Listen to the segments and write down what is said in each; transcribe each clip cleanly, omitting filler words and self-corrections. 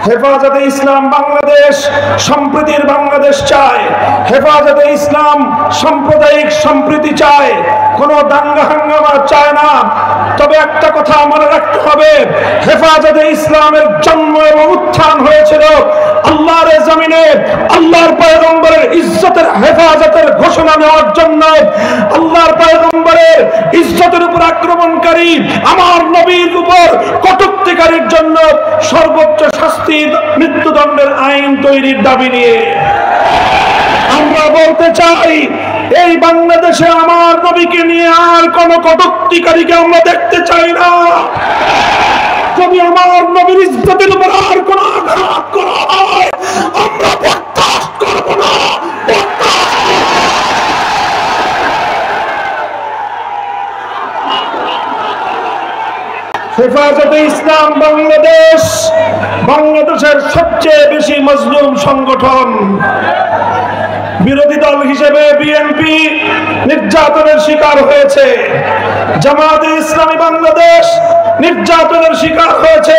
হেফাজতে ইসলাম বাংলাদেশ সম্প্রীতির বাংলাদেশ চায়। হেফাজতে ইসলাম সাম্প্রদায়িক সম্প্রীতি চায়, কোনো দাঙ্গা হাঙ্গামা চায় না। তবে একটা কথা মনে রাখতে হবে, হেফাজতে ইসলামের জন্ম এবং উত্থান হয়েছিল আল্লাহর জমিনে আল্লাহর পয়গম্বরের ইজ্জতের হেফাজতের ঘোষণা নেওয়ার জন্য। আল্লাহর পয়গম্বরের ইজ্জতের উপর আক্রমণকারী, আমার নবীর উপর কটূক্তিকারীর জন্য সর্বোচ্চ শাস্তির মৃত্যুদণ্ডের আইন তৈরির দাবি নিয়ে আমরা বলতে চাই, এই বাংলাদেশে আমার নবীকে নিয়ে আর কোন কটূক্তিকারীকে আমরা দেখতে চাই না। যদি আমার নবীর ইজ্জতের উপর আর কোন আঘাত করা হয়, আমরা বরদাস্ত করব না। হেফাজতে ইসলাম বাংলাদেশ বাংলাদেশের সবচেয়ে বেশি মজলুম সংগঠন। বিরোধী দল হিসেবে বিএনপি নির্যাতনের শিকার হয়েছে, জামায়াতে ইসলামী বাংলাদেশ নির্যাতনের শিকার হয়েছে,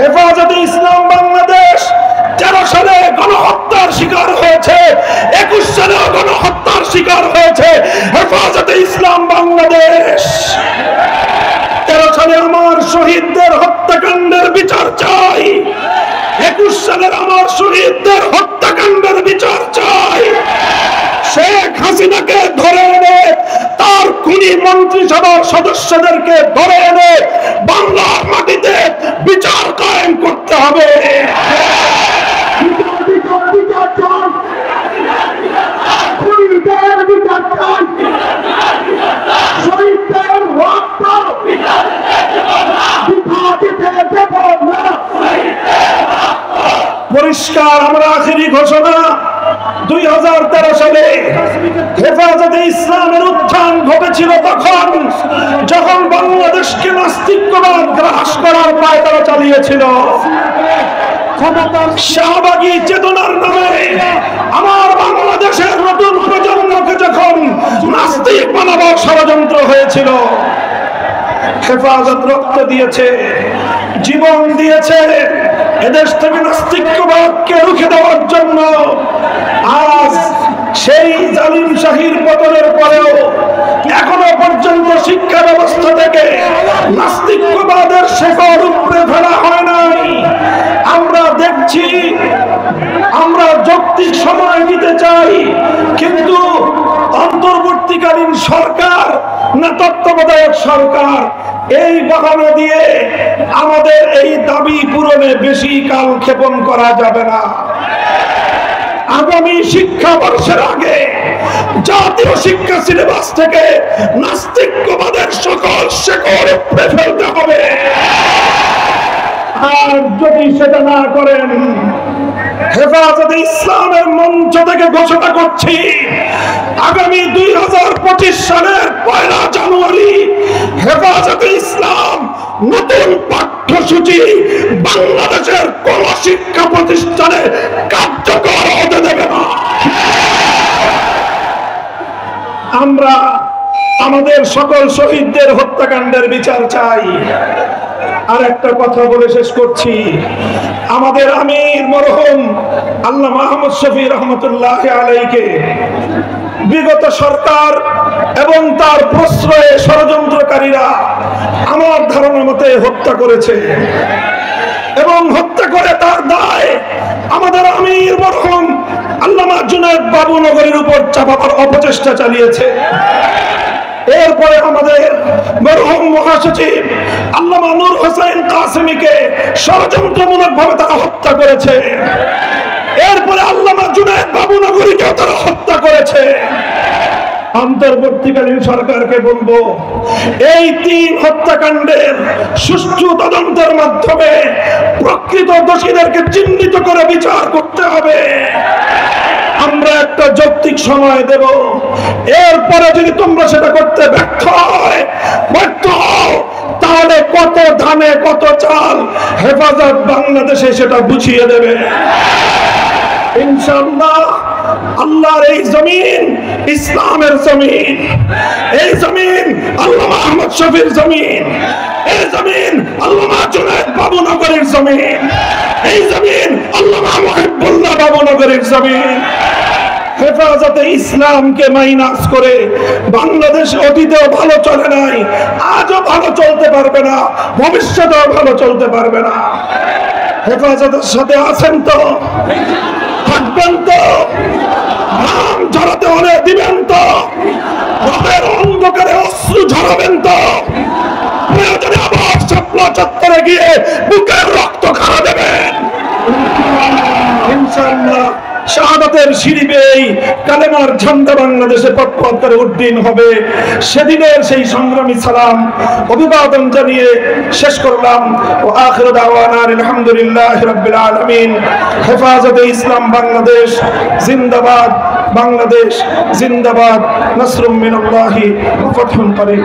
হেফাজতে ইসলাম বাংলাদেশ 13 সালে গণহত্যার শিকার হয়েছে, 21 সালেও গণহত্যার শিকার হয়েছে হেফাজতে ইসলাম বাংলাদেশ। 13 সালে আমার শহীদদের হত্যাকাণ্ডের বিচার চাই, 21 সালের আমার শহীদদের হত্যাকাণ্ডের বিচার চাই। শেখ হাসিনাকে ধরে এনে, তার খুনি মন্ত্রিসভার সদস্যদেরকে ধরে এনে বাংলার মাটিতে বিচার কায়েম করতে হবে। পরিষ্কার আমরা আখেরি ঘোষণা, 2013 সালে হেফাজতে ইসলামের উত্থান ঘটেছিল তখন, যখন বাংলাদেশকে নাস্তিক্যবাদ গ্রাস করার পায়তারা চালিয়েছিল। শাহবাগী চেতনার নামে আমার বাংলাদেশের নতুন প্রজন্মকে যখন নাস্তিক বানাবার ষড়যন্ত্র হয়েছিল, হেফাজত রক্ত দিয়েছে, জীবন দিয়েছে এদেশ থেকে নাস্তিক্যবাদকে রুখে দেওয়ার জন্য। আজ সেই জালিম শাহীর পতনের পরেও এখনো পর্যন্ত শিক্ষা ব্যবস্থা থেকে নাস্তিক্যবাদের শেকড় উপড়ে ফেলা হয় নাই। আমরা দেখছি, আমরা যৌক্তিক সময় নিতে চাই, কিন্তু অন্তর্বর্তীকালীন সরকার না তত্ত্বাবধায়ক সরকার, এই বাহানা দিয়ে আমাদের এই দাবি পূরণে বেশি কাল ক্ষেপণ করা যাবে না। আগামী শিক্ষাবর্ষের আগে জাতীয় শিক্ষা সিলেবাস থেকে নাস্তিক্যবাদের সকল শেকড় উপড়ে ফেলতে হবে। আর যদি সেটা না করেন, হেফাজতে ইসলামের মঞ্চ থেকে ঘোষণা করছি, আগামী 2025 সালের 1 জানুয়ারি হেফাজতে ইসলাম নতুন পাঠ্যসূচি বাংলাদেশের কোন শিক্ষা প্রতিষ্ঠানে কার্যকর হতে দেবে না। আমরা আমাদের সকল শহীদদের হত্যাকাণ্ডের বিচার চাই। আর একটা কথা বলে শেষ করছি, আমাদের আমির মরহুম আল্লামা মাহমুদ শফি রহমতুল্লাহ আলাইকে বিগত সরকার এবং তার প্রশ্রয়ে ষড়যন্ত্রকারীরা আমার ধারণা মতে হত্যা করেছে, এবং হত্যা করে তার দায় আমাদের আমির মরহুম আল্লামা জুনায়েদ বাবুনগরীর উপর চাপাবার অপচেষ্টা চালিয়েছে। এরপরে আমাদের মরহুম মহাসচিব আল্লামা নূর হোসেন কাসেমীকে ষড়যন্ত্রমূলকভাবে তারা হত্যা করেছে। এরপরে আল্লামা জুনায়েদ বাবুনগরীকেও তারা হত্যা করেছে। অন্তর্বর্তীকালীন সরকারকে বলবো, এই 3 হত্যাকাণ্ডের সুষ্ঠু তদন্তের মাধ্যমে প্রকৃত দোষীদেরকে চিহ্নিত করে বিচার করতে হবে। আমরা একটা যৌক্তিক সময় দেব, এরপরে যদি তোমরা সেটা করতে ব্যর্থ হও, তাহলে কত ধানে কত চাল হেফাজত বাংলাদেশে সেটা বুঝিয়ে দেবে ইনশাআল্লাহ। আল্লাহর এই জমিন ইসলামের জমিন, এই জমিন আল্লামা আহমদ শফির জমিন, এই জমিন আল্লামা জুনায়েদ বাবুনগরীর জমিন। এই জমিন আল্লামা মুহিবুল্লাহ বাবুনগরের জমিন। হেফাজতে ইসলামকে মাইনাস করে বাংলাদেশ অতীতেও ভালো চলে নাই, আজও ভালো চলতে পারবে না, ভবিষ্যতেও ভালো চলতে পারবে না। হেফাজতের সাথে আছেন তো, থাকবেন তো, নাম ঝরাতে হলে দিবেন তো, রাতের অন্ধকারে অশ্রু ঝরাবেন তো, প্রয়োজনে আবার স্বপ্ন চত্বরে গিয়ে বুকের রক্ত খাওয়া দেবেন ইনশাআল্লাহ। শাহাদাতের সিঁড়ি বেয়ে কালেমার ঝান্ডা বাংলাদেশে পথ উড্ডীন হবে। সেদিনের সেই সংগ্রামী সালাম অভিবাদন জানিয়ে শেষ করলাম। ও আখিরু দাওয়ানা আলহামদুলিল্লাহি রাব্বিল আলামিন। হেফাজতে ইসলাম বাংলাদেশ জিন্দাবাদ, বাংলাদেশ জিন্দাবাদ। নাসরুম মিনাল্লাহি ওয়া ফাতহুন করিম।